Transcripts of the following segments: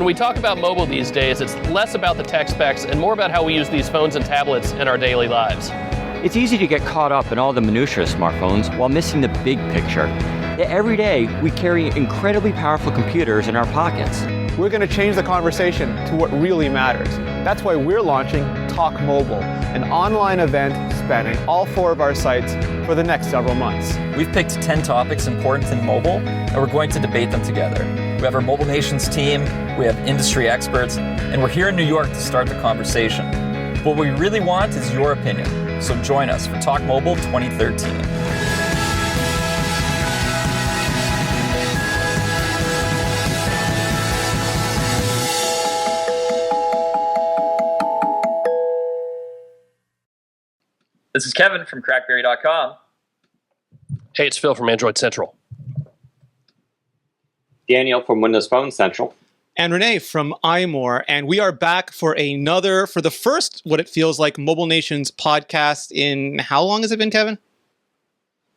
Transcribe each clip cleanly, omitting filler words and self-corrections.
When we talk about mobile these days, it's less about the tech specs and more about how we use these phones and tablets in our daily lives. It's easy to get caught up in all the minutiae of smartphones while missing the big picture. Yet every day, we carry incredibly powerful computers in our pockets. We're going to change the conversation to what really matters. That's why we're launching Talk Mobile, an online event spanning all 4 of our sites for the next several months. We've picked 10 topics important in mobile, and we're going to debate them together. We have our Mobile Nations team, we have industry experts, and we're here in New York to start the conversation. What we really want is your opinion, so join us for Talk Mobile 2013. This is Kevin from CrackBerry.com. Hey, it's Phil from Android Central. Daniel from Windows Phone Central. And Rene from iMore. And we are back for the first, what it feels like, Mobile Nations podcast in, how long has it been, Kevin?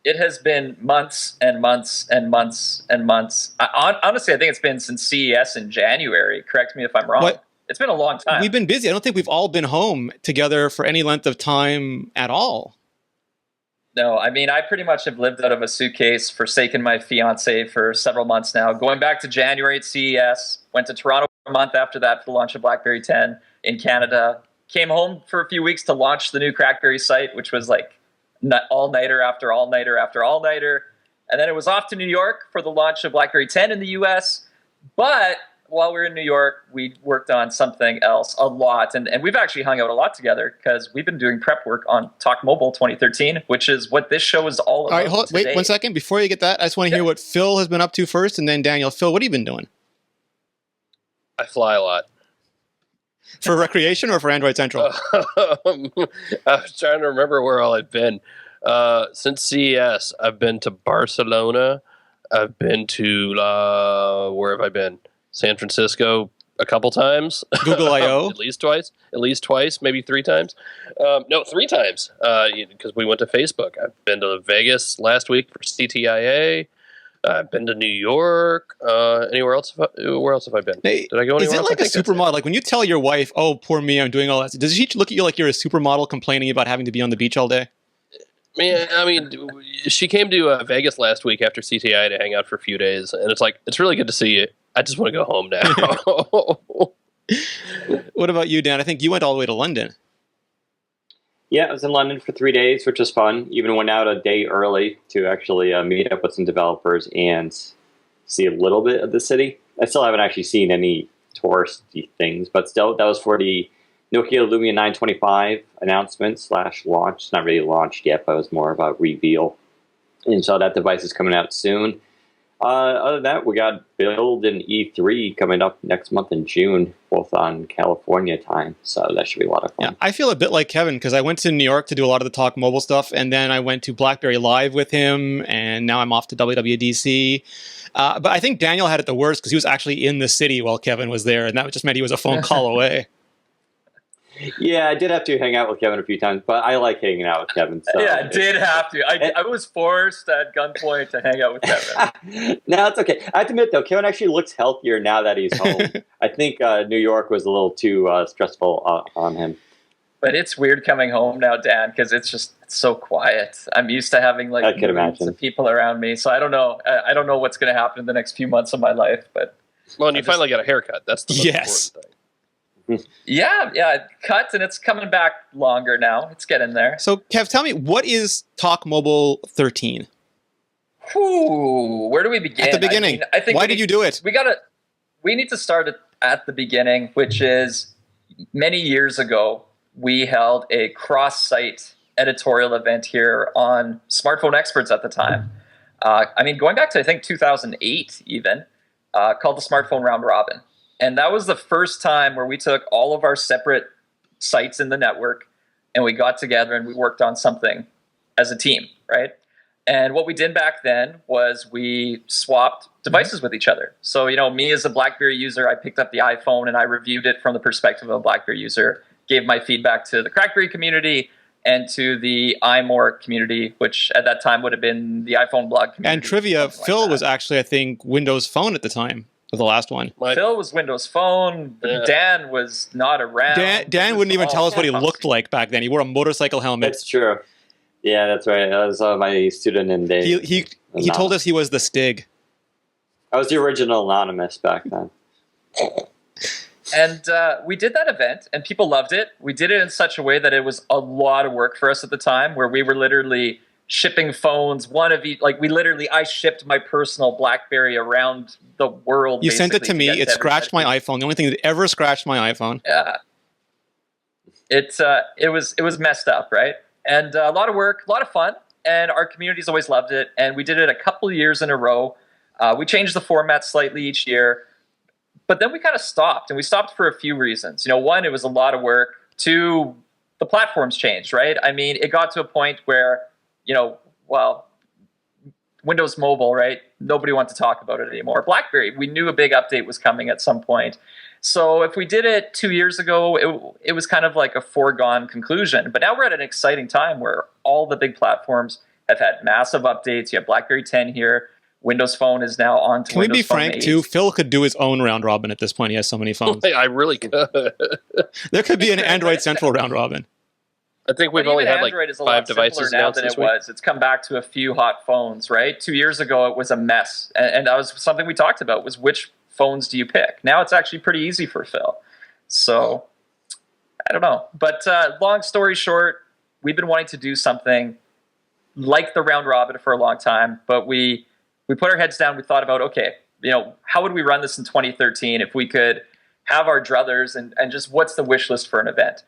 It has been months and months and months and months. Honestly, I think it's been since CES in January. Correct me if I'm wrong. What? It's been a long time. We've been busy. I don't think we've all been home together for any length of time at all. No, I mean, I pretty much have lived out of a suitcase, forsaken my fiance for several months now. Going back to January at CES, went to Toronto a month after that for the launch of BlackBerry 10 in Canada. Came home for a few weeks to launch the new CrackBerry site, which was like all-nighter after all-nighter after all-nighter. And then it was off to New York for the launch of BlackBerry 10 in the US. But while we were in New York, we worked on something else a lot. And we've actually hung out a lot together because we've been doing prep work on Talk Mobile 2013, which is what this show is all about. All right, wait 1 second. Before you get that, I just want to hear what Phil has been up to first, and then Daniel. Phil, what have you been doing? I fly a lot. For recreation or for Android Central? I was trying to remember where all I'd been. Since CES, I've been to Barcelona. I've been to, where have I been? San Francisco a couple times. Google I/O? At least twice, maybe 3 times. No, 3 times, because we went to Facebook. I've been to Vegas last week for CTIA. I've been to New York. Where else have I been? Hey, Did I go anywhere is it else? like a supermodel? Like when you tell your wife, oh, poor me, I'm doing all that, does she look at you like you're a supermodel complaining about having to be on the beach all day? I mean, she came to Vegas last week after CTI to hang out for a few days, and it's like, it's really good to see you. I just want to go home now. What about you, Dan? I think you went all the way to London. Yeah, I was in London for 3 days, which was fun. Even went out a day early to actually meet up with some developers and see a little bit of the city. I still haven't actually seen any touristy things, but still, that was for the Nokia Lumia 925 announcement / launch. It's not really launched yet, but it was more of a reveal. And so that device is coming out soon. Other than that, we got Build and E3 coming up next month in June, both on California time. So that should be a lot of fun. Yeah, I feel a bit like Kevin because I went to New York to do a lot of the Talk Mobile stuff, and then I went to BlackBerry Live with him, and now I'm off to WWDC. But I think Daniel had it the worst because he was actually in the city while Kevin was there, and that just meant he was a phone call away. Yeah, I did have to hang out with Kevin a few times, but I like hanging out with Kevin. So yeah, I did have to. I was forced at gunpoint to hang out with Kevin. No, it's okay. I have to admit, though, Kevin actually looks healthier now that he's home. I think New York was a little too stressful on him. But it's weird coming home now, Dan, because it's so quiet. I'm used to having like millions of people around me, so I don't know. I don't know what's going to happen in the next few months of my life. But well, and you finally got a haircut. That's the most important thing. Yeah, cut, and it's coming back longer now. It's getting there. So, Kev, tell me, what is Talk Mobile 13? Where do we begin? At the beginning. I think why did you do it? We need to start at the beginning, which is many years ago, we held a cross-site editorial event here on Smartphone Experts at the time. Going back to, I think, 2008 even, called the Smartphone Round Robin. And that was the first time where we took all of our separate sites in the network and we got together and we worked on something as a team, right? And what we did back then was we swapped devices with each other. So, me as a BlackBerry user, I picked up the iPhone and I reviewed it from the perspective of a BlackBerry user, gave my feedback to the CrackBerry community and to the iMore community, which at that time would have been the iPhone blog community. And trivia, Phil was actually, I think, Windows Phone at the time. with the last one. Phil was Windows Phone. Yeah. Dan was not around. Dan wouldn't even tell us what he looked like back then. He wore a motorcycle helmet. That's true. Yeah, that's right. That was my student in day. He told us he was the Stig. I was the original Anonymous back then. And we did that event, and people loved it. We did it in such a way that it was a lot of work for us at the time, where we were literally shipping phones, one of each. Like, I shipped my personal BlackBerry around the world. You sent it to me. It scratched my iPhone. The only thing that ever scratched my iPhone. Yeah. It was messed up, right? And a lot of work, a lot of fun, and our community's always loved it. And we did it a couple of years in a row. We changed the format slightly each year, but then we kind of stopped, and we stopped for a few reasons. One, it was a lot of work. Two, the platforms changed, right? I mean, it got to a point where, Windows Mobile, right? Nobody wanted to talk about it anymore. BlackBerry, we knew a big update was coming at some point. So if we did it 2 years ago, it was kind of like a foregone conclusion. But now we're at an exciting time where all the big platforms have had massive updates. You have BlackBerry 10 here. Windows Phone is now on to Can Windows we be Phone frank, 8. too? Phil could do his own round robin at this point. He has so many phones. I really could. There could be an Android Central round robin. I think we've only had like Android is a 5 lot simpler devices now announced than this it week. was. It's come back to a few hot phones, right? 2 years ago, it was a mess. And that was something we talked about, was which phones do you pick? Now it's actually pretty easy for Phil. So, I don't know. But long story short, we've been wanting to do something like the round robin for a long time. But we put our heads down. We thought about, okay, how would we run this in 2013 if we could have our druthers and just what's the wish list for an event?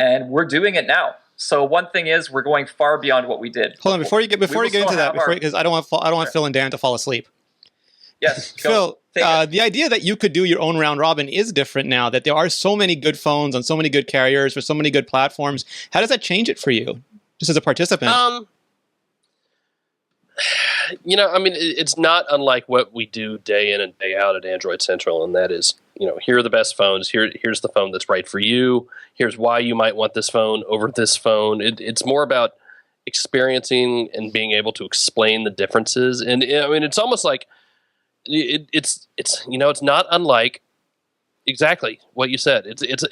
And we're doing it now. So one thing is, we're going far beyond what we did. Hold on, before you get into that, because I don't want Phil and Dan to fall asleep. Yes, Phil. The idea that you could do your own round robin is different now. That there are so many good phones on so many good carriers with so many good platforms. How does that change it for you, just as a participant? It's not unlike what we do day in and day out at Android Central, and that is, here are the best phones. Here's the phone that's right for you. Here's why you might want this phone over this phone. It's more about experiencing and being able to explain the differences. And it's almost like it's not unlike exactly what you said. It's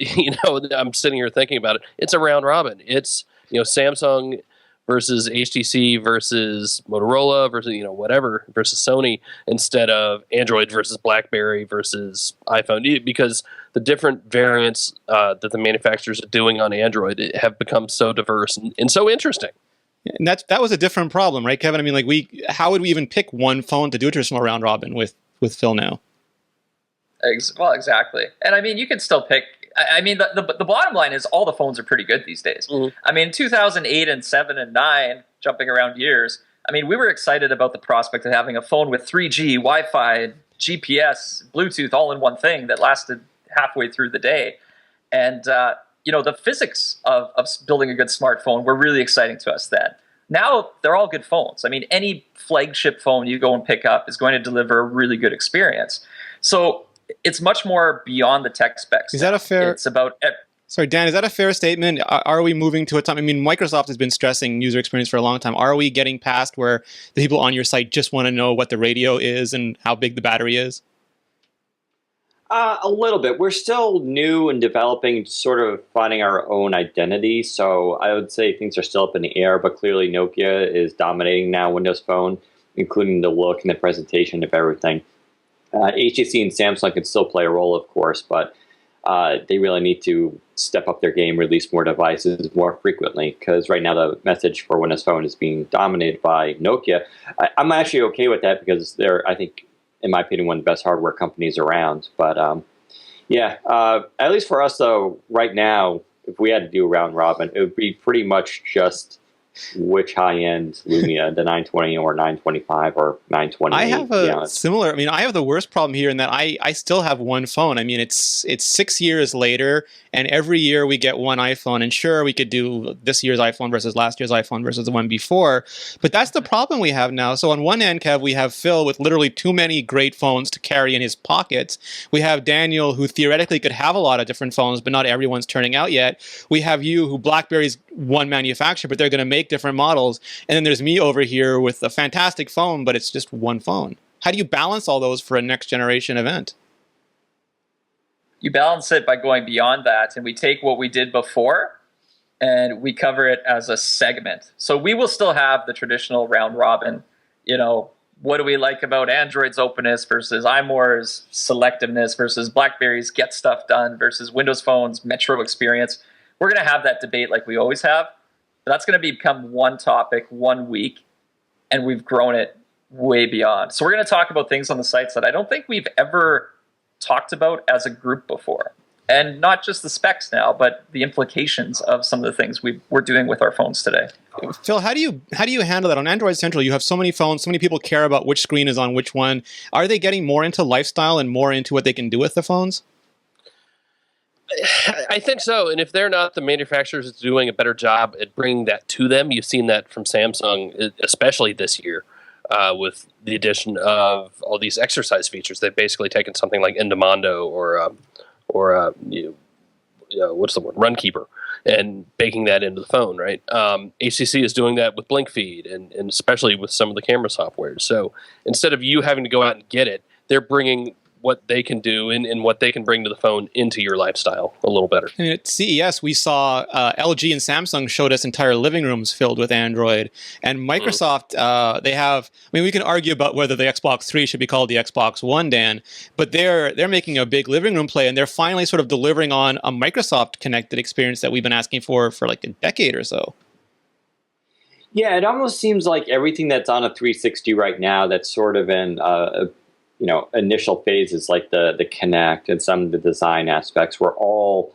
I'm sitting here thinking about it. It's a round robin. It's Samsung versus HTC versus Motorola versus whatever versus Sony, instead of Android versus BlackBerry versus iPhone, because the different variants that the manufacturers are doing on Android have become so diverse and so interesting. And that was a different problem, right, Kevin? I mean, how would we even pick one phone to do a traditional round robin with Phil now? Well, exactly. And I mean, you can still pick. I mean, the bottom line is all the phones are pretty good these days. Mm-hmm. I mean, 2008 and 7 and 9, jumping around years, I mean, we were excited about the prospect of having a phone with 3G, Wi-Fi, GPS, Bluetooth, all in one thing that lasted halfway through the day. And, the physics of building a good smartphone were really exciting to us then. Now, they're all good phones. I mean, any flagship phone you go and pick up is going to deliver a really good experience. So it's much more beyond the tech specs. Is that a fair... It's about... Sorry, Dan, is that a fair statement? Are we moving to a time... I mean, Microsoft has been stressing user experience for a long time. Are we getting past where the people on your site just want to know what the radio is and how big the battery is? A little bit. We're still new and developing, sort of finding our own identity. So I would say things are still up in the air, but clearly Nokia is dominating now Windows Phone, including the look and the presentation of everything. HTC and Samsung can still play a role, of course, but they really need to step up their game, release more devices more frequently, because right now the message for Windows Phone is being dominated by Nokia. I'm actually okay with that because they're, I think, in my opinion, one of the best hardware companies around. But at least for us, though, right now, if we had to do a round robin, it would be pretty much just which high-end Lumia, the 920 or 925 or 920. I have a similar... I mean, I have the worst problem here in that I still have one phone. I mean, it's 6 years later, and every year we get one iPhone. And sure, we could do this year's iPhone versus last year's iPhone versus the one before. But that's the problem we have now. So on one end, Kev, we have Phil with literally too many great phones to carry in his pockets. We have Daniel, who theoretically could have a lot of different phones, but not everyone's turning out yet. We have you, who BlackBerry's one manufacturer, but they're going to make different models. And then there's me over here with a fantastic phone, but it's just one phone. how do you balance all those for a next generation event? You balance it by going beyond that, and we take what we did before and we cover it as a segment. So we will still have the traditional round robin, what do we like about Android's openness versus iMore's selectiveness versus BlackBerry's get stuff done versus Windows Phone's Metro experience. We're going to have that debate like we always have. But that's going to become one topic, 1 week, and we've grown it way beyond. So we're going to talk about things on the sites that I don't think we've ever talked about as a group before. And not just the specs now, but the implications of some of the things we're doing with our phones today. Phil, how do you handle that on Android Central? You have so many phones, so many people care about which screen is on which one. Are they getting more into lifestyle and more into what they can do with the phones? I think so. And if they're not, the manufacturers doing a better job at bringing that to them. You've seen that from Samsung, especially this year, with the addition of all these exercise features. They've basically taken something like Endomondo or what's the word, Runkeeper, and baking that into the phone, right? HTC is doing that with Blink Feed and especially with some of the camera software. So instead of you having to go out and get it, they're bringing what they can do and what they can bring to the phone into your lifestyle a little better. And at CES, we saw LG and Samsung showed us entire living rooms filled with Android. And Microsoft, they have, we can argue about whether the Xbox 3 should be called the Xbox One, Dan, but they're making a big living room play, and they're finally sort of delivering on a Microsoft connected experience that we've been asking for like a decade or so. Yeah, it almost seems like everything that's on a 360 right now that's sort of in initial phases like the Kinect and some of the design aspects were all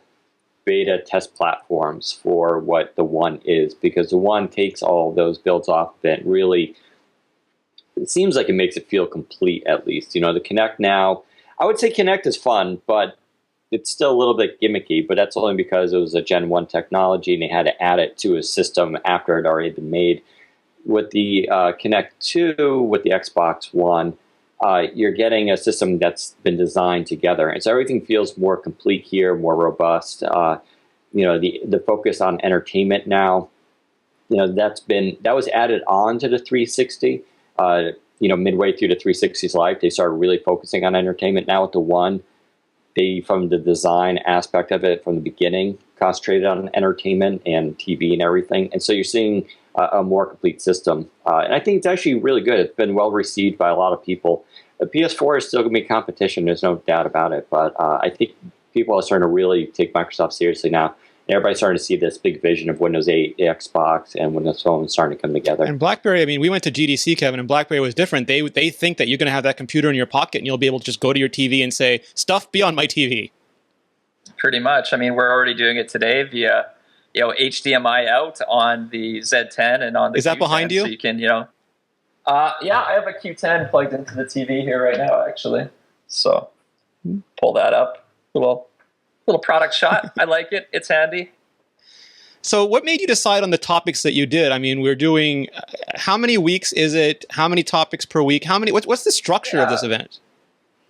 beta test platforms for what the One is, because the One takes all those builds off of it. Really, it seems like it makes it feel complete, at least. The Kinect now, I would say Kinect is fun, but it's still a little bit gimmicky, but that's only because it was a Gen 1 technology and they had to add it to a system after it had already been made. With the Kinect 2, with the Xbox One, you're getting a system that's been designed together. And so everything feels more complete here, more robust. The focus on entertainment now, that was added on to the 360. Midway through the 360's life, they started really focusing on entertainment. Now with the One, they, from the design aspect of it from the beginning, concentrated on entertainment and TV and everything. And so you're seeing a more complete system. And I think it's actually really good. It's been well received by a lot of people. The PS4 is still going to be competition. There's no doubt about it. But I think people are starting to really take Microsoft seriously now. Everybody's starting to see this big vision of Windows 8, Xbox, and Windows Phone starting to come together. And BlackBerry, we went to GDC, Kevin, and BlackBerry was different. They think that you're going to have that computer in your pocket and you'll be able to just go to your TV and say, stuff be on my TV. Pretty much. We're already doing it today via HDMI out on the Z10 and on the Is that Q10, behind you? So you can, yeah, I have a Q10 plugged into the TV here right now, actually. So pull that up. Little product shot. I like it. It's handy. So what made you decide on the topics that you did? We're doing, how many weeks is it? How many topics per week? What's the structure of this event?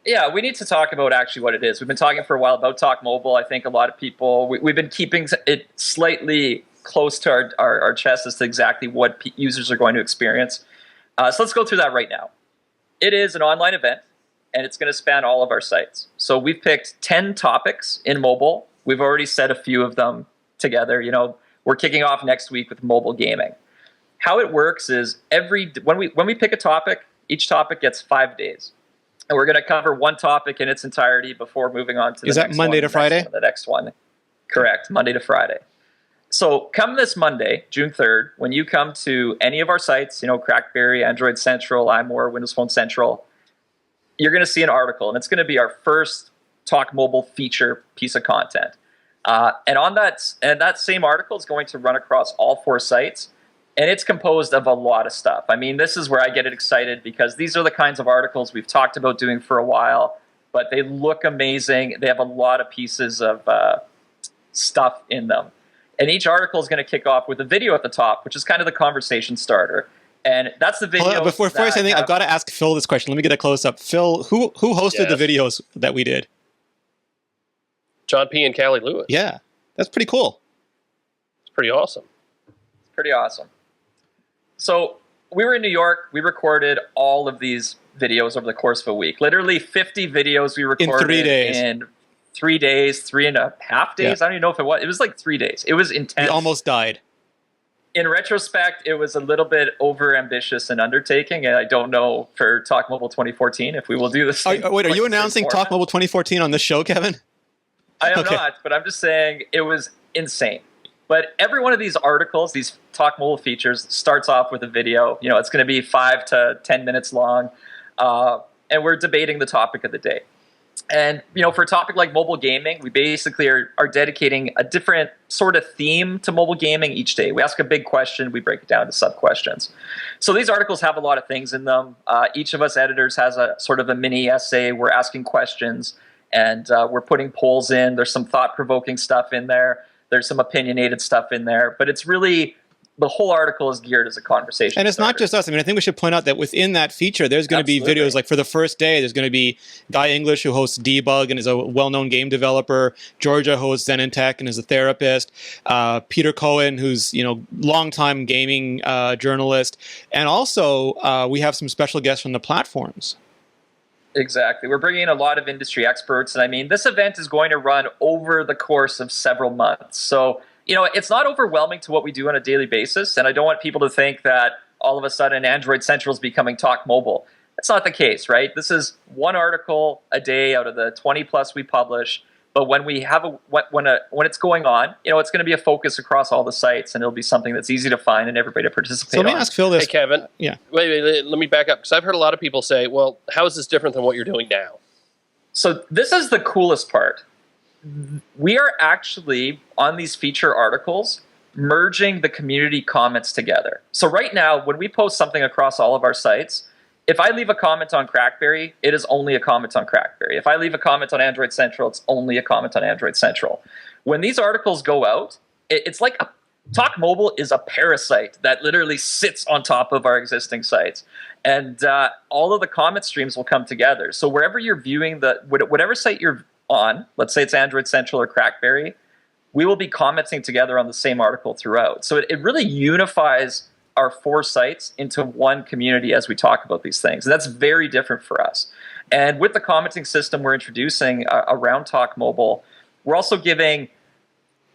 Yeah, we need to talk about actually what it is. We've been talking for a while about Talk Mobile. I think a lot of people, we've been keeping it slightly close to our chest as to exactly what users are going to experience. So let's go through that right now. It is an online event, and it's going to span all of our sites. So we've picked 10 topics in mobile. We've already set a few of them together. We're kicking off next week with mobile gaming. How it works is when we pick a topic, each topic gets 5 days. And we're going to cover one topic in its entirety before moving on to the next one. Is that Monday to Friday? The next one. Correct, Monday to Friday. So come this Monday, June 3rd, when you come to any of our sites, CrackBerry, Android Central, iMore, Windows Phone Central, you're going to see an article, and it's going to be our first Talk Mobile feature piece of content. And that same article is going to run across all 4 sites, and it's composed of a lot of stuff. This is where I get excited because these are the kinds of articles we've talked about doing for a while, but they look amazing. They have a lot of pieces of stuff in them. And each article is going to kick off with a video at the top, which is kind of the conversation starter. And that's the video. Before I say anything, I've got to ask Phil this question. Let me get a close-up. Phil, who hosted the videos that we did? John P. and Callie Lewis. Yeah, that's pretty cool. It's pretty awesome. It's pretty awesome. So we were in New York. We recorded all of these videos over the course of a week. Literally 50 videos we recorded in 3 days. In 3 days, 3.5 days. Yeah. I don't even know if it was. It was like 3 days. It was intense. We almost died. In retrospect, it was a little bit over-ambitious and undertaking, and I don't know for Talk Mobile 2014 if we will do the same. Wait, are you announcing Talk Mobile 2014 on this show, Kevin? I am not, but I'm just saying it was insane. But every one of these articles, these Talk Mobile features, starts off with a video. You know, it's going to be 5 to 10 minutes long, and we're debating the topic of the day. And, you know, for a topic like mobile gaming, we basically are dedicating a different sort of theme to mobile gaming each day. We ask a big question, we break it down to sub-questions. So these articles have a lot of things in them. Each of us editors has a sort of a mini essay. We're asking questions, and we're putting polls in. There's some thought-provoking stuff in there. There's some opinionated stuff in there. But it's really... the whole article is geared as a conversation. And it's not just us. I mean, I think we should point out that within that feature, there's going to be videos like for the first day, there's going to be Guy English, who hosts Debug and is a well-known game developer. Georgia hosts Zen and Tech and is a therapist. Peter Cohen, who's, you know, longtime gaming journalist. And also we have some special guests from the platforms. Exactly. We're bringing in a lot of industry experts. And I mean, this event is going to run over the course of several months. So, you know, it's not overwhelming to what we do on a daily basis, and I don't want people to think that all of a sudden Android Central is becoming Talk Mobile. That's not the case, right? This is one article a day out of the 20 plus we publish, but when we have when it's going on, you know, it's going to be a focus across all the sites, and it'll be something that's easy to find and everybody to participate So let me ask Phil this. Hey, Kevin. Yeah. Wait, let me back up, because I've heard a lot of people say, well, how is this different than what you're doing now? So this is the coolest part. We are actually, on these feature articles, merging the community comments together. So right now, when we post something across all of our sites, if I leave a comment on CrackBerry, it is only a comment on CrackBerry. If I leave a comment on Android Central, it's only a comment on Android Central. When these articles go out, it's like Talk Mobile is a parasite that literally sits on top of our existing sites. And all of the comment streams will come together. So wherever you're viewing, whatever site you're on, let's say it's Android Central or CrackBerry, we will be commenting together on the same article throughout. So it really unifies our 4 sites into one community as we talk about these things. And that's very different for us. And with the commenting system we're introducing around Talk Mobile, we're also giving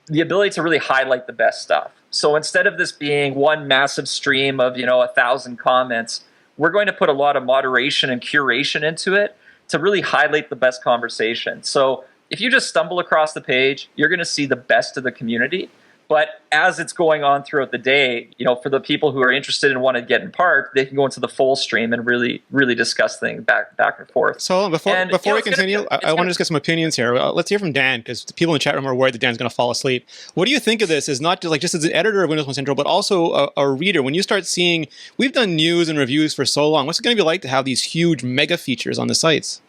the ability to really highlight the best stuff. So instead of this being one massive stream of, 1,000 comments, we're going to put a lot of moderation and curation into it to really highlight the best conversation. So if you just stumble across the page, you're going to see the best of the community. But as it's going on throughout the day, for the people who are interested and want to get in part, they can go into the full stream and really, really discuss things back and forth. So before we continue, I want to just get some opinions here. Let's hear from Dan, because the people in the chat room are worried that Dan's going to fall asleep. What do you think of this? Is not just as an editor of Windows Phone Central, but also a reader. When you start seeing, we've done news and reviews for so long. What's it going to be like to have these huge mega features on the sites?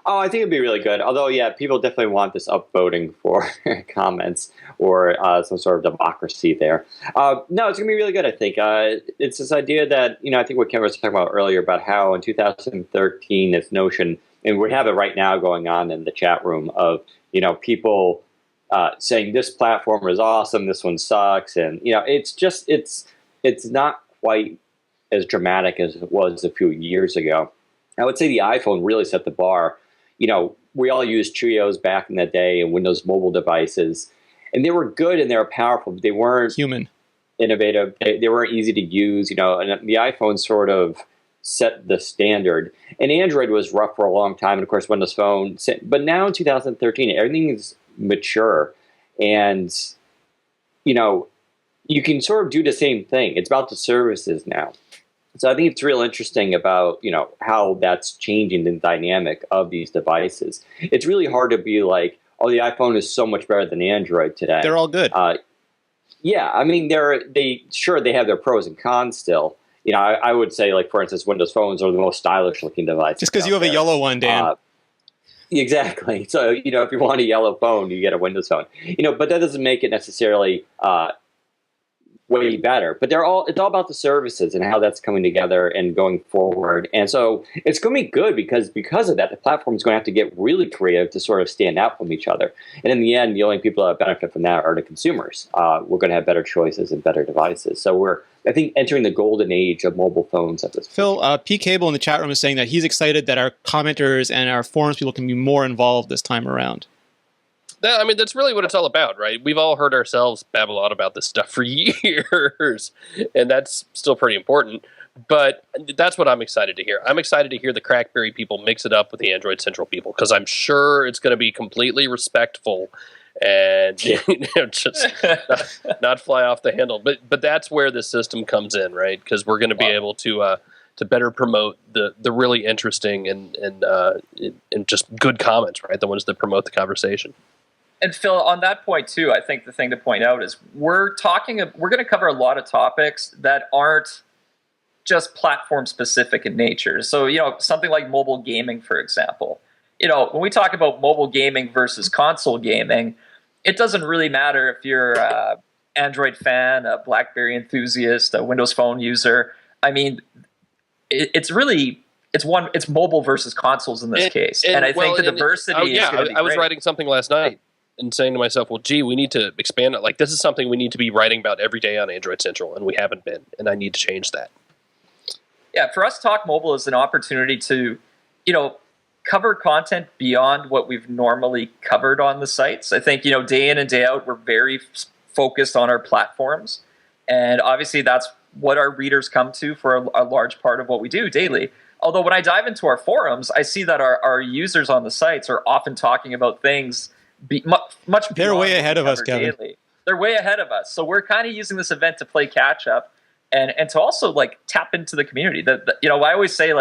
Oh, I think it'd be really good. Although, yeah, people definitely want this upvoting for comments or some sort of democracy there. No, it's going to be really good, I think. It's this idea that, I think what Kevin was talking about earlier about how in 2013, this notion, and we have it right now going on in the chat room of, people saying this platform is awesome, this one sucks. And, it's not quite as dramatic as it was a few years ago. I would say the iPhone really set the bar. We all used Cheerios back in the day and Windows mobile devices, and they were good and they were powerful, but they weren't human, innovative. They weren't easy to use, and the iPhone sort of set the standard. And Android was rough for a long time, and of course Windows Phone. But now in 2013, everything is mature, and you can sort of do the same thing. It's about the services now. So I think it's real interesting about, how that's changing the dynamic of these devices. It's really hard to be like, oh, the iPhone is so much better than Android today. They're all good. Yeah, I mean, they have their pros and cons still. I would say, like, for instance, Windows phones are the most stylish looking devices. Just because you have a yellow one, Dan. Exactly. So, if you want a yellow phone, you get a Windows phone. But that doesn't make it necessarily way better. But it's all about the services and how that's coming together and going forward. And so it's going to be good because of that, the platform is going to have to get really creative to sort of stand out from each other. And in the end, the only people that benefit from that are the consumers. We're going to have better choices and better devices. So we're, I think, entering the golden age of mobile phones at this point. Phil, P. Cable in the chat room is saying that he's excited that our commenters and our forums people can be more involved this time around. I mean, that's really what it's all about, right? We've all heard ourselves babble on about this stuff for years, and that's still pretty important. But that's what I'm excited to hear. I'm excited to hear the CrackBerry people mix it up with the Android Central people, because I'm sure it's going to be completely respectful and just not fly off the handle. But that's where the system comes in, right? Because we're going to be able to better promote the really interesting and just good comments, right? The ones that promote the conversation. And Phil, on that point too, I think the thing to point out is we're going to cover a lot of topics that aren't just platform specific in nature. So, something like mobile gaming, for example. When we talk about mobile gaming versus console gaming, it doesn't really matter if you're an Android fan, a BlackBerry enthusiast, a Windows Phone user. I mean, it's mobile versus consoles in this case. And I think the diversity is going to be great. I was writing something last night and saying to myself, well, gee, we need to expand it. Like, this is something we need to be writing about every day on Android Central, and we haven't been, and I need to change that. Yeah, for us, Talk Mobile is an opportunity to, cover content beyond what we've normally covered on the sites. I think, day in and day out, we're very focused on our platforms. And obviously, that's what our readers come to for a large part of what we do daily. Although when I dive into our forums, I see that our users on the sites are often talking about things much They're way ahead of us, Kevin. Daily. They're way ahead of us. So we're kind of using this event to play catch up and to also tap into the community. I always say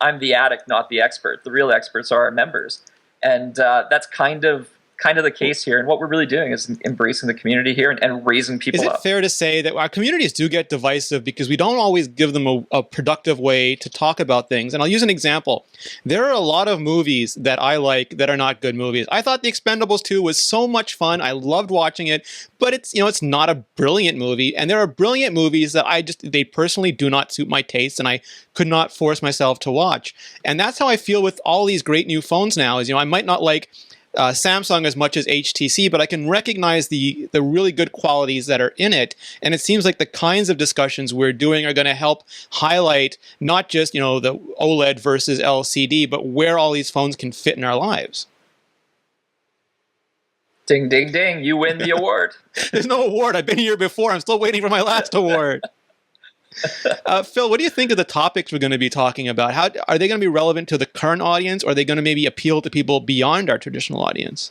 I'm the addict, not the expert. The real experts are our members. And that's kind of the case here. And what we're really doing is embracing the community here and raising people up. Is it fair to say that our communities do get divisive because we don't always give them a productive way to talk about things? And I'll use an example. There are a lot of movies that I like that are not good movies. I thought The Expendables 2 was so much fun. I loved watching it, but it's not a brilliant movie. And there are brilliant movies that they personally do not suit my taste, and I could not force myself to watch. And that's how I feel with all these great new phones now. I might not like Samsung as much as HTC, but I can recognize the really good qualities that are in it. And it seems like the kinds of discussions we're doing are going to help highlight not just, the OLED versus LCD, but where all these phones can fit in our lives. Ding, ding, ding. You win the award. There's no award. I've been here before. I'm still waiting for my last award. Phil, what do you think of the topics we're going to be talking about? How are they going to be relevant to the current audience, or are they going to maybe appeal to people beyond our traditional audience?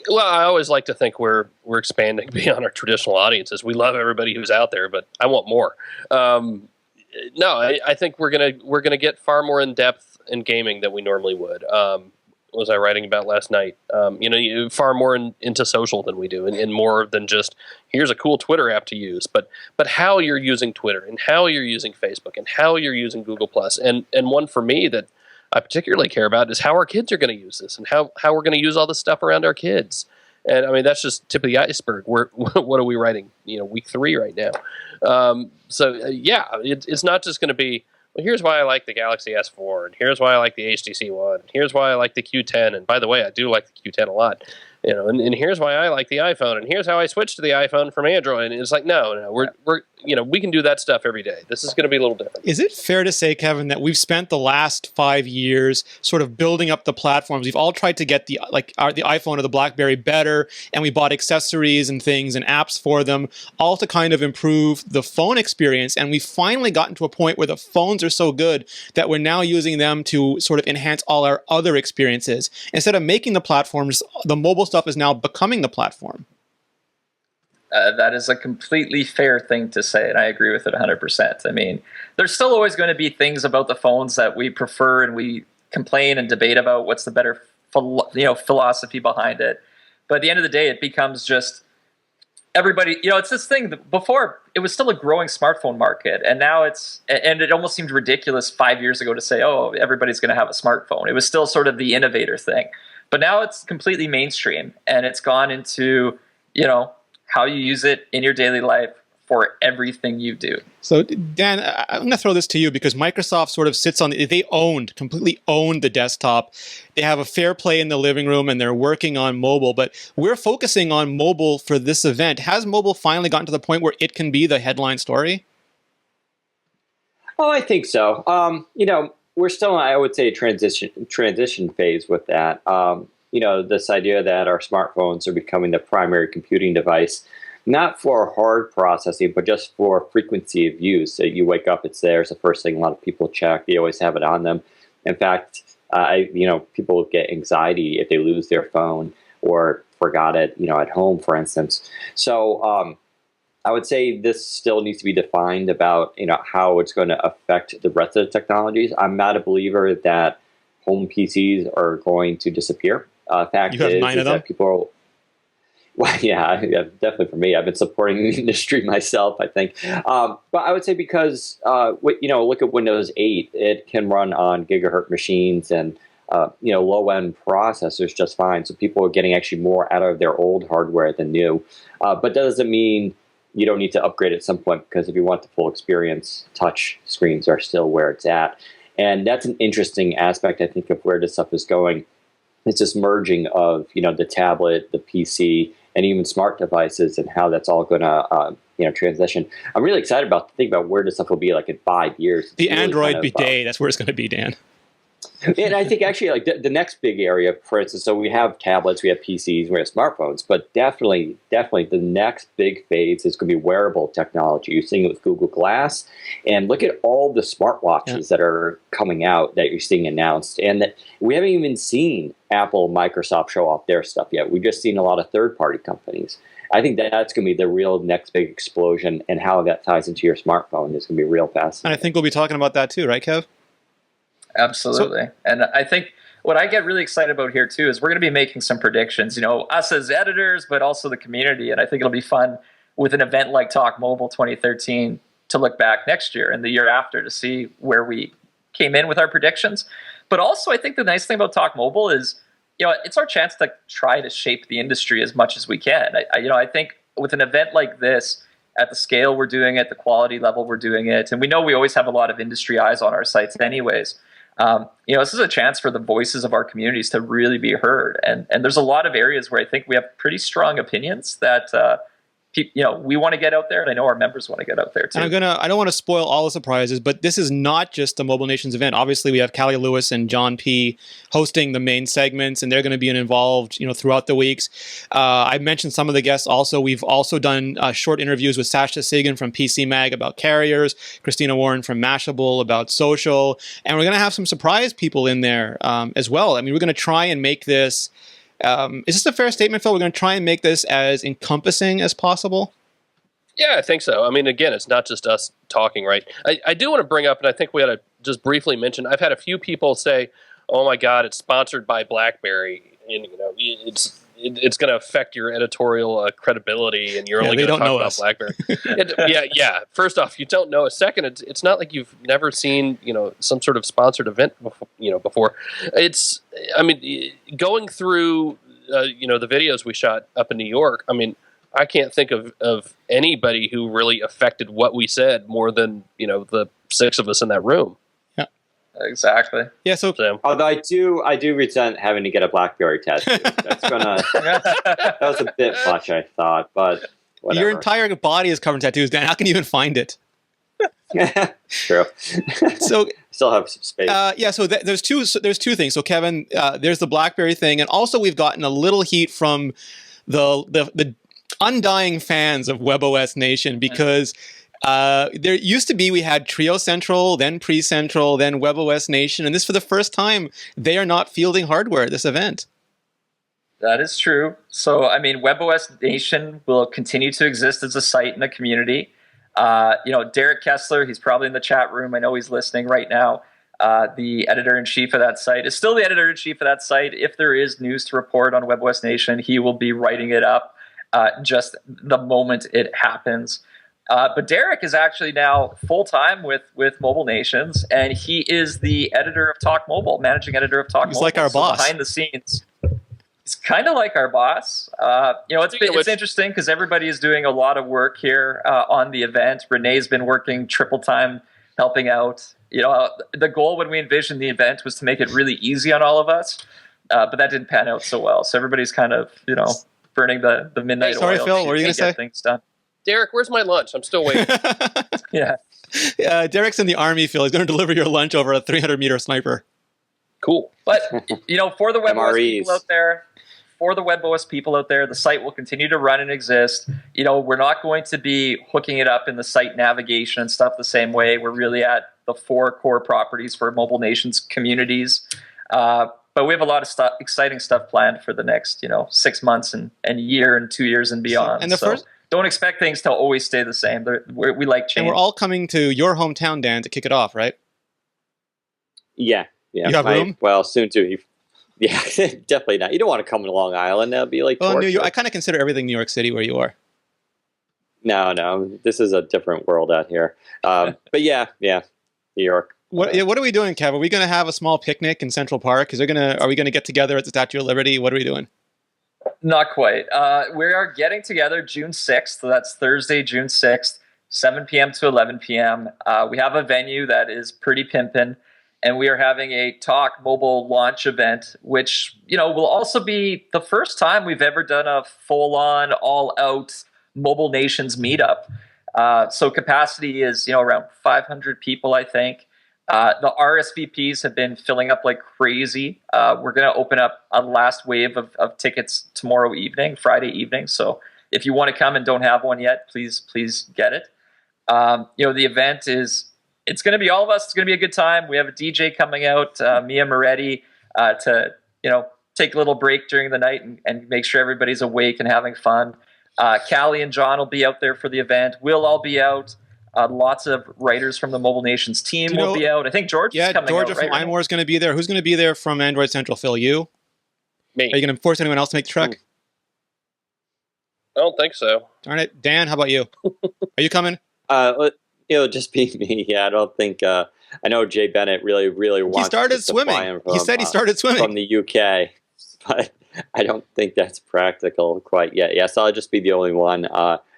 Well, I always like to think we're expanding beyond our traditional audiences. We love everybody who's out there, but I want more. I think we're gonna get far more in depth in gaming than we normally would. Was I writing about last night? Far more into social than we do, and more than just here's a cool Twitter app to use, but how you're using Twitter and how you're using Facebook and how you're using Google Plus, and one for me that I particularly care about is how our kids are going to use this and how we're going to use all this stuff around our kids. And I mean, that's just tip of the iceberg. What are we writing? Week 3 right now. It's not just going to be, well, here's why I like the Galaxy S4, and here's why I like the HTC One, and here's why I like the Q10, and by the way, I do like the Q10 a lot, and here's why I like the iPhone, and here's how I switched to the iPhone from Android, and it's like, no, we're we can do that stuff every day. This is going to be a little different. Is it fair to say, Kevin, that we've spent the last 5 years sort of building up the platforms? We've all tried to get the iPhone or the BlackBerry better, and we bought accessories and things and apps for them, all to kind of improve the phone experience. And we've finally gotten to a point where the phones are so good that we're now using them to sort of enhance all our other experiences. Instead of making the platforms, the mobile stuff is now becoming the platform. That is a completely fair thing to say, and I agree with it 100%. I mean, there's still always going to be things about the phones that we prefer, and we complain and debate about what's the better philosophy behind it. But at the end of the day, it becomes just everybody, it's this thing that before it was still a growing smartphone market, and now it almost seemed ridiculous 5 years ago to say, oh, everybody's going to have a smartphone. It was still sort of the innovator thing. But now it's completely mainstream, and it's gone into, how you use it in your daily life for everything you do. So, Dan, I'm going to throw this to you because Microsoft sort of sits on, they completely owned the desktop. They have a fair play in the living room and they're working on mobile, but we're focusing on mobile for this event. Has mobile finally gotten to the point where it can be the headline story? Oh, I think so. We're still, I would say, transition phase with that. This idea that our smartphones are becoming the primary computing device, not for hard processing, but just for frequency of use. So you wake up, it's there. It's the first thing a lot of people check. They always have it on them. In fact, people get anxiety if they lose their phone or forgot it, at home, for instance. So I would say this still needs to be defined about, how it's going to affect the rest of the technologies. I'm not a believer that home PCs are going to disappear. Fact you have is, 9 of them? that people. Well, yeah, definitely for me. I've been supporting the industry myself, I think. But I would say because, look at Windows 8. It can run on gigahertz machines and, low-end processors just fine. So people are getting actually more out of their old hardware than new. But that doesn't mean you don't need to upgrade at some point, because if you want the full experience, touch screens are still where it's at. And that's an interesting aspect, I think, of where this stuff is going. It's this merging of, the tablet, the PC, and even smart devices, and how that's all going to, transition. I'm really excited about to think about where this stuff will be like in 5 years. The really Android bidet, that's where it's going to be, Dan. And I think actually like the next big area, for instance, so we have tablets, we have PCs, we have smartphones, but definitely the next big phase is going to be wearable technology. You're seeing it with Google Glass, and look at all the smartwatches that are coming out that you're seeing announced, and that we haven't even seen Apple, Microsoft show off their stuff yet. We've just seen a lot of third-party companies. I think that's going to be the real next big explosion, and how that ties into your smartphone is going to be real fascinating. And I think we'll be talking about that too, right, Kev? Absolutely. And I think what I get really excited about here too is we're going to be making some predictions, us as editors, but also the community. And I think it'll be fun with an event like Talk Mobile 2013 to look back next year and the year after to see where we came in with our predictions. But also I think the nice thing about Talk Mobile is, it's our chance to try to shape the industry as much as we can. I think with an event like this, at the scale we're doing it, the quality level we're doing it, and we know we always have a lot of industry eyes on our sites anyways. This is a chance for the voices of our communities to really be heard. And there's a lot of areas where I think we have pretty strong opinions that, we want to get out there, and I know our members want to get out there too. And I don't want to spoil all the surprises, but this is not just the Mobile Nations event. Obviously, we have Callie Lewis and John P. hosting the main segments, and they're going to be involved, throughout the weeks. I mentioned some of the guests also. We've also done short interviews with Sasha Sagan from PC Mag about carriers, Christina Warren from Mashable about social, and we're going to have some surprise people in there as well. I mean, we're going to try and make this... is this a fair statement, Phil? We're going to try and make this as encompassing as possible? Yeah, I think so. I mean, again, it's not just us talking, right? I do want to bring up, and I think we ought to just briefly mention, I've had a few people say, oh my God, it's sponsored by BlackBerry. And, it's going to affect your editorial credibility, and you're only going to talk about BlackBerry. Yeah. First off, you don't know us. Second, it's not like you've never seen some sort of sponsored event before. It's going through the videos we shot up in New York. I mean, I can't think of anybody who really affected what we said more than the 6 of us in that room. Exactly. Yeah. So, although I do resent having to get a BlackBerry tattoo. That was a bit much, I thought, but whatever. Your entire body is covered in tattoos, Dan. How can you even find it? True. So still have some space. So there's two things. So Kevin, there's the BlackBerry thing, and also we've gotten a little heat from the undying fans of WebOS Nation because. There used to be, we had Trio Central, then Pre-Central, then WebOS Nation, and this for the first time, they are not fielding hardware at this event. That is true. So, WebOS Nation will continue to exist as a site and a community. Derek Kessler, he's probably in the chat room. I know he's listening right now. The editor-in-chief of that site is still the editor-in-chief of that site. If there is news to report on WebOS Nation, he will be writing it up just the moment it happens. But Derek is actually now full-time with Mobile Nations, and he is the editor of Talk Mobile, managing editor of Talk Mobile. He's like our boss. Behind the scenes. It's kind of like our boss. It's interesting because everybody is doing a lot of work here on the event. Rene's been working triple time helping out. The goal when we envisioned the event was to make it really easy on all of us, but that didn't pan out so well. So everybody's kind of, burning the midnight oil. Sorry, Phil, what were you going to say? Things done. Derek, where's my lunch? I'm still waiting. Yeah. Derek's in the Army, Phil. He's going to deliver your lunch over a 300-meter sniper. Cool. But, for the WebOS people out there, the site will continue to run and exist. We're not going to be hooking it up in the site navigation and stuff the same way. We're really at the 4 core properties for Mobile Nations communities. But we have a lot of exciting stuff planned for the next, 6 months and year and 2 years and beyond. And don't expect things to always stay the same. We like change. And we're all coming to your hometown, Dan, to kick it off, right? Yeah. You have room? Well, soon to. Yeah, definitely not. You don't want to come to Long Island. That'd be like. Well, New York. I kind of consider everything New York City where you are. No. This is a different world out here. But yeah, New York. What are we doing, Kev? Are we going to have a small picnic in Central Park? Are we going to get together at the Statue of Liberty? What are we doing? Not quite. We are getting together June 6th. So that's Thursday, June 6th, 7 p.m. to 11 p.m. We have a venue that is pretty pimpin', and we are having a Talk Mobile launch event, which, will also be the first time we've ever done a full-on, all-out Mobile Nations meetup. So capacity is, around 500 people, I think. The RSVPs have been filling up like crazy. We're going to open up a last wave of tickets tomorrow evening, Friday evening. So if you want to come and don't have one yet, please get it. The event it's going to be all of us. It's going to be a good time. We have a DJ coming out, Mia Moretti, to, take a little break during the night and make sure everybody's awake and having fun. Callie and John will be out there for the event. We'll all be out. Lots of writers from the Mobile Nations team will be out. I think George is coming Georgia out, from right? iMore is going to be there. Who's going to be there from Android Central? Phil, you? Me. Are you going to force anyone else to make the trek? I don't think so. Darn it. Dan, how about you? Are you coming? It'll just be me. Yeah, I don't think. I know Jay Bennett really wants. He started swimming. He said he started swimming from the UK, but I don't think that's practical quite yet. Yeah, so I'll just be the only one.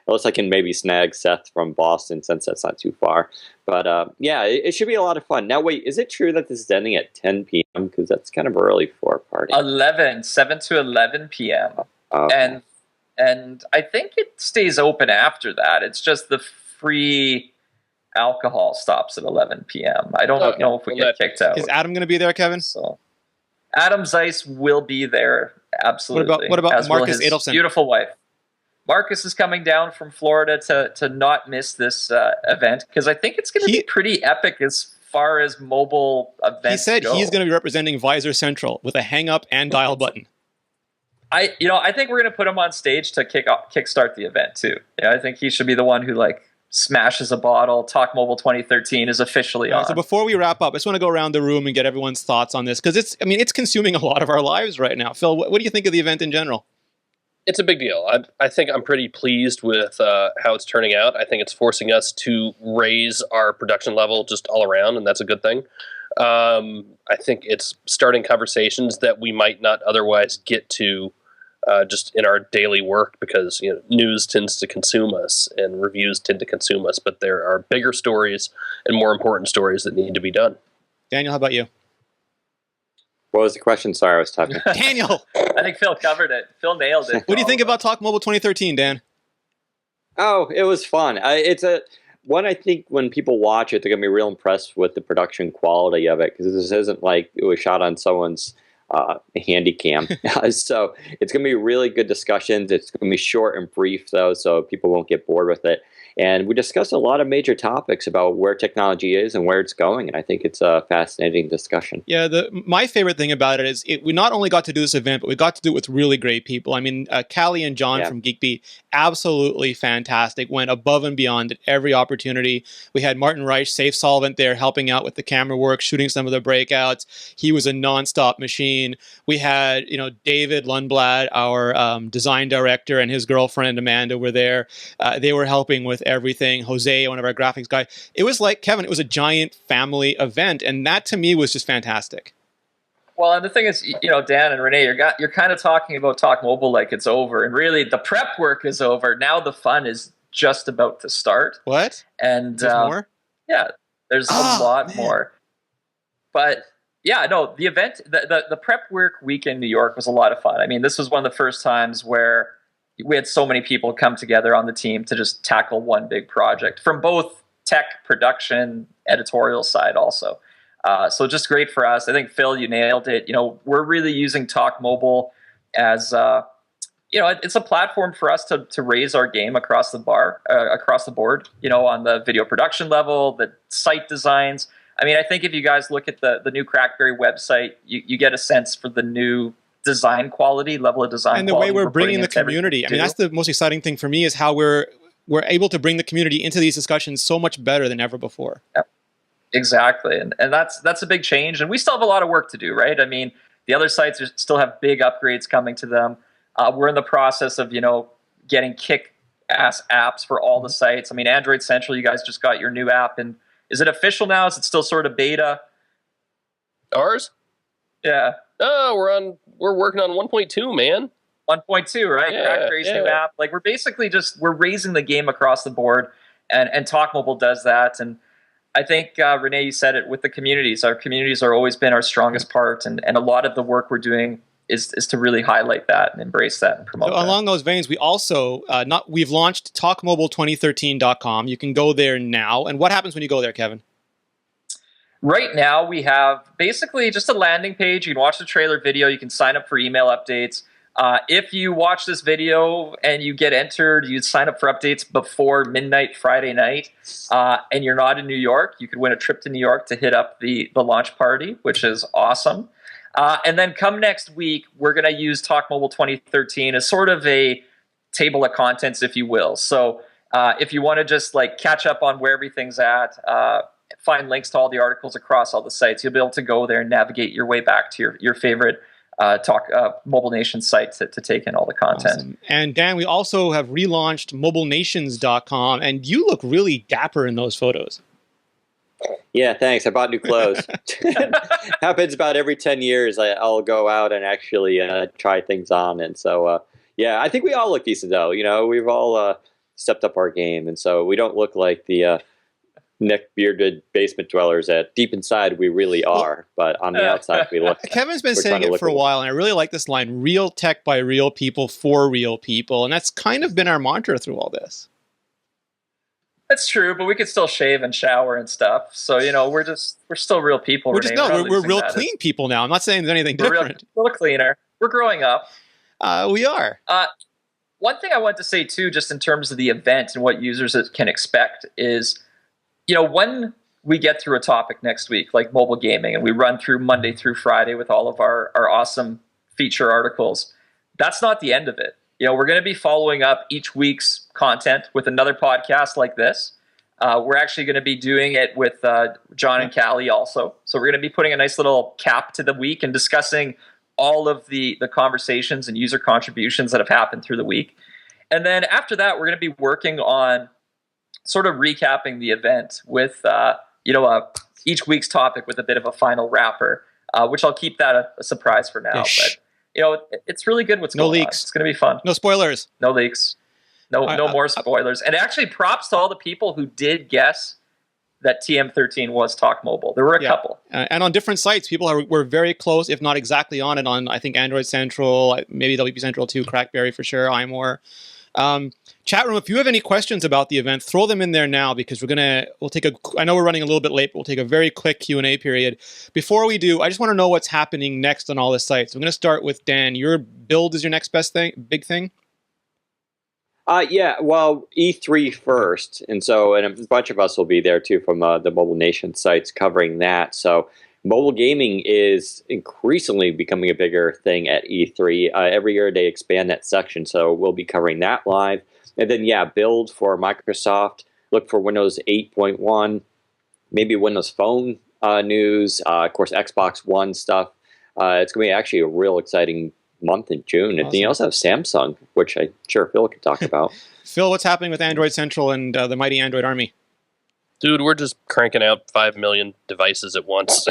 Unless I can maybe snag Seth from Boston, since that's not too far. But yeah, it should be a lot of fun. Now, wait, is it true that this is ending at 10 p.m.? Because that's kind of early for a party. 7 to 11 p.m. And I think it stays open after that. It's just the free alcohol stops at 11 p.m. I don't know if we get kicked out. Is Adam going to be there, Kevin? So, Adam Zeiss will be there, absolutely. What about Marcus Adelson? Beautiful wife. Marcus is coming down from Florida to not miss this event, because I think it's going to be pretty epic as far as mobile events He said go. He's going to be representing Visor Central with a hang-up and dial button. I think we're going to put him on stage to kickstart the event too. I think he should be the one who smashes a bottle. Talk Mobile 2013 is officially on. So before we wrap up, I just want to go around the room and get everyone's thoughts on this, because it's consuming a lot of our lives right now. Phil, what do you think of the event in general? It's a big deal. I think I'm pretty pleased with how it's turning out. I think it's forcing us to raise our production level just all around, and that's a good thing. I think it's starting conversations that we might not otherwise get to just in our daily work, because news tends to consume us and reviews tend to consume us. But there are bigger stories and more important stories that need to be done. Daniel, how about you? What was the question? Sorry, I was typing. Daniel! I think Phil covered it. Phil nailed it. What do you think about Talk Mobile 2013, Dan? Oh, it was fun. It's one I think when people watch it, they're going to be real impressed with the production quality of it, because this isn't like it was shot on someone's handy cam. So it's going to be really good discussions. It's going to be short and brief, though, so people won't get bored with it. And we discussed a lot of major topics about where technology is and where it's going, and I think it's a fascinating discussion. Yeah, my favorite thing about it is we not only got to do this event, but we got to do it with really great people. I mean, Callie and John from GeekBeat, absolutely fantastic, went above and beyond at every opportunity. We had Martin Reich, Safe Solvent, there helping out with the camera work, shooting some of the breakouts. He was a nonstop machine. We had, David Lundblad, our design director, and his girlfriend Amanda were there. They were helping with everything. Jose, one of our graphics guys. It was like, Kevin, it was a giant family event, and that to me was just fantastic. Well, and the thing is, Dan and Rene, you're kind of talking about Talk Mobile like it's over, and really the prep work is over. Now the fun is just about to start. What? And There's more? yeah, there's a lot more. But yeah, no, the event, the prep work week in New York was a lot of fun. I mean, this was one of the first times where we had so many people come together on the team to just tackle one big project from both tech, production, editorial side also. So just great for us. I think, Phil, you nailed it. We're really using Talk Mobile as it's a platform for us to raise our game across the board, on the video production level, the site designs. I mean, I think if you guys look at the new CrackBerry website, you get a sense for the new design quality, level of design and the way we're bringing the community. I mean, that's the most exciting thing for me, is how we're able to bring the community into these discussions so much better than ever before. Yep. Exactly. And that's a big change. And we still have a lot of work to do, right? I mean, the other sites still have big upgrades coming to them. We're in the process of, getting kick-ass apps for all the sites. I mean, Android Central, you guys just got your new app. And is it official now? Is it still sort of beta? Ours? Yeah. Oh, we're working on 1.2, man. 1.2, right? Yeah, CrackBerry's new app. Like, we're basically we're raising the game across the board, and Talk Mobile does that. And I think, Rene, you said it, with the communities. Our communities are always been our strongest part, and a lot of the work we're doing is to really highlight that and embrace that and promote that. Along those veins, we also we've launched talkmobile2013.com. You can go there now. And what happens when you go there, Kevin? Right now, we have basically just a landing page. You can watch the trailer video. You can sign up for email updates. If you watch this video and you get entered, you sign up for updates before midnight Friday night, and you're not in New York, you could win a trip to New York to hit up the launch party, which is awesome. And then come next week, we're going to use Talk Mobile 2013 as sort of a table of contents, if you will. So if you want to just catch up on where everything's at, find links to all the articles across all the sites, you'll be able to go there and navigate your way back to your favorite Talk Mobile Nation site to take in all the content. Awesome. And Dan, we also have relaunched mobilenations.com, and you look really dapper in those photos. Yeah, thanks. I bought new clothes. Happens about every 10 years. I'll go out and actually try things on. And so, I think we all look decent, though. We've all stepped up our game. And so we don't look like the neck-bearded basement dwellers that deep inside we really are. But on the outside, we look. Kevin's been saying it for a while, and I really like this line, real tech by real people for real people. And that's kind of been our mantra through all this. That's true, but we could still shave and shower and stuff. So, we're still real people. We're real clean people now. I'm not saying there's anything different. We're real cleaner. We're growing up. We are. One thing I want to say, too, just in terms of the event and what users can expect is, when we get through a topic next week, like mobile gaming, and we run through Monday through Friday with all of our awesome feature articles, that's not the end of it. We're going to be following up each week's content with another podcast like this. We're actually going to be doing it with John and Callie also. So we're going to be putting a nice little cap to the week and discussing all of the conversations and user contributions that have happened through the week. And then after that, we're going to be working on sort of recapping the event with each week's topic with a bit of a final wrapper, which I'll keep that a surprise for now. But it's really good what's going on. It's going to be fun. No spoilers. No leaks. No more spoilers. And actually, props to all the people who did guess that TM13 was Talk Mobile. There were a couple. And on different sites, people were very close, if not exactly on it, on, I think, Android Central, maybe WP Central too, CrackBerry for sure, iMore. Chat room, if you have any questions about the event, throw them in there now, because we'll take I know we're running a little bit late, but we'll take a very quick Q&A period. Before we do, I just want to know what's happening next on all the sites. I'm going to start with Dan. Your build is your next big thing? Well, E3 first. And a bunch of us will be there too from the Mobile Nation sites covering that. So mobile gaming is increasingly becoming a bigger thing at E3. Every year they expand that section, so we'll be covering that live. And then, build for Microsoft. Look for Windows 8.1, maybe Windows Phone news, of course, Xbox One stuff. It's going to be actually a real exciting month in June. Awesome. And you also have Samsung, which I'm sure Phil can talk about. Phil, what's happening with Android Central and the mighty Android Army? Dude, we're just cranking out 5 million devices at once.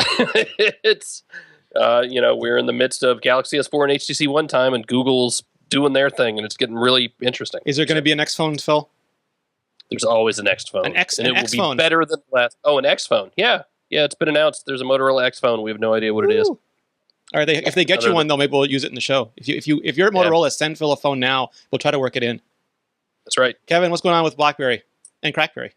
We're in the midst of Galaxy S4 and HTC One time, and Google's doing their thing, and it's getting really interesting. Is there going to be a next phone, Phil? There's always a next phone. An X will phone. Be better than the last. Oh, an X phone. Yeah, it's been announced. There's a Motorola X phone. We have no idea what it is. All right, if they get you one, though, maybe we'll use it in the show. If you're at Motorola, send Phil a phone now. We'll try to work it in. That's right. Kevin, what's going on with BlackBerry and CrackBerry?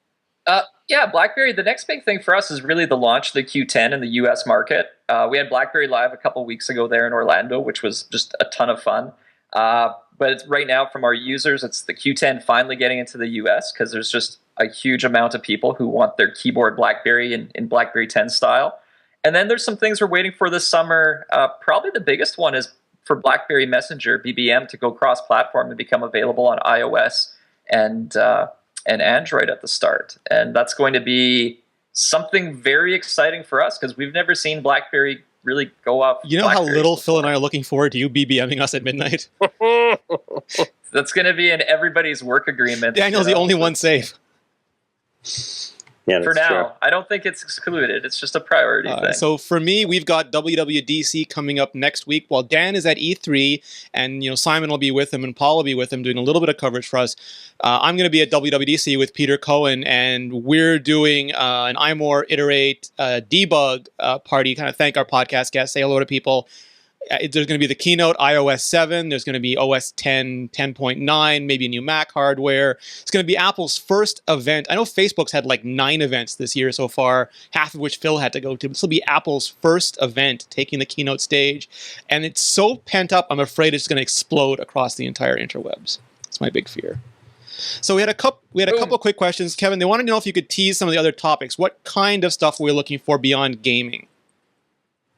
BlackBerry, the next big thing for us is really the launch of the Q10 in the US market. We had BlackBerry Live a couple weeks ago there in Orlando, which was just a ton of fun. But it's right now from our users, it's the Q10 finally getting into the US because there's just a huge amount of people who want their keyboard BlackBerry in BlackBerry 10 style. And then there's some things we're waiting for this summer. Probably the biggest one is for BlackBerry Messenger, BBM, to go cross-platform and become available on iOS and Android at the start. And that's going to be something very exciting for us because we've never seen BlackBerry really go off. You know how little Phil and I are looking forward to you BBMing us at midnight? That's going to be in everybody's work agreement. Daniel's the only one safe. Yeah, that's for now, true. I don't think it's excluded. It's just a priority thing. So for me, we've got WWDC coming up next week. While Dan is at E3, and Simon will be with him, and Paul will be with him, doing a little bit of coverage for us. I'm going to be at WWDC with Peter Cohen, and we're doing an iMore Iterate debug party. Kind of thank our podcast guests, say hello to people. There's going to be the keynote iOS 7. There's going to be OS 10, 10.9, maybe new Mac hardware. It's going to be Apple's first event. I know Facebook's had like 9 events this year so far, half of which Phil had to go to. This will be Apple's first event taking the keynote stage. And it's so pent up, I'm afraid it's going to explode across the entire interwebs. That's my big fear. So we had a couple quick questions. Kevin, they wanted to know if you could tease some of the other topics. What kind of stuff were we looking for beyond gaming?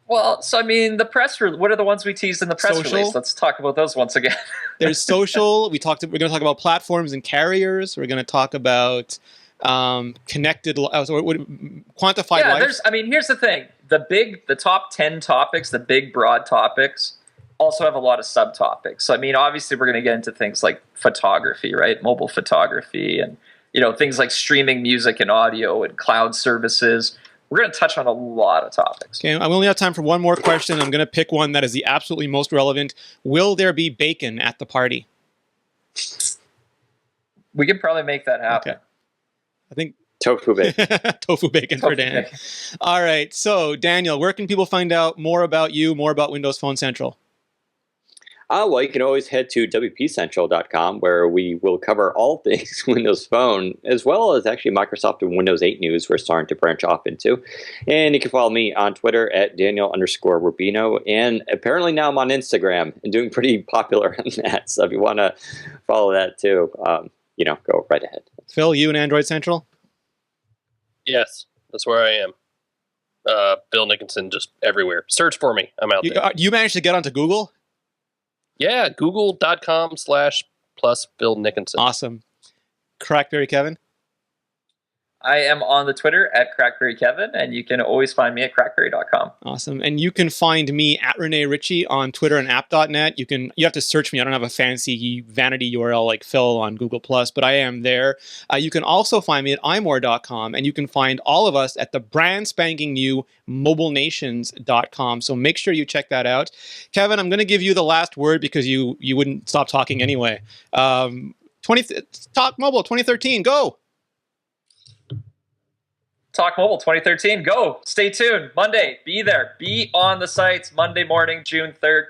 Well, so I mean, what are the ones we teased in the press release? Let's talk about those once again. There's social. We're going to talk about platforms and carriers. We're going to talk about connected, quantified life. Here's the thing: the top 10 topics, the big broad topics, also have a lot of subtopics. So obviously, we're going to get into things like photography, right? Mobile photography, and things like streaming music and audio and cloud services. We're going to touch on a lot of topics. Okay, I only have time for one more question. I'm going to pick one that is the absolutely most relevant. Will there be bacon at the party? We could probably make that happen. Okay. I think tofu bacon. Tofu bacon for Dan. Bacon. All right. So, Daniel, where can people find out more about you, more about Windows Phone Central? Well, you can always head to wpcentral.com, where we will cover all things Windows Phone, as well as actually Microsoft and Windows 8 news we're starting to branch off into. And you can follow me on Twitter at Daniel_Rubino. And apparently now I'm on Instagram and doing pretty popular on that. So if you want to follow that too, go right ahead. Phil, you and Android Central? Yes, that's where I am. Bill Nickinson, just everywhere. Search for me. I'm out there. You managed to get onto Google? Yeah, google.com/+Bill Nickinson. Awesome. CrackBerry Kevin? I am on the Twitter at CrackBerry Kevin, and you can always find me at crackberry.com. Awesome. And you can find me at Rene Ritchie on Twitter and app.net. You have to search me. I don't have a fancy vanity URL like Phil on Google+, but I am there. You can also find me at iMore.com, and you can find all of us at the brand spanking new mobilenations.com. So make sure you check that out. Kevin, I'm going to give you the last word because you wouldn't stop talking anyway. Talk Mobile 2013, go! Talk Mobile 2013, go! Stay tuned. Monday, be there. Be on the sites Monday morning, June 3rd.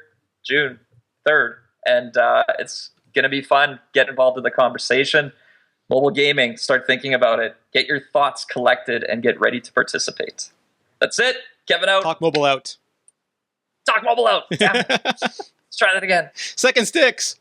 And it's going to be fun. Get involved in the conversation. Mobile gaming, start thinking about it. Get your thoughts collected and get ready to participate. That's it. Kevin out. Talk Mobile out. Talk Mobile out. Damn it. Let's try that again. Second sticks.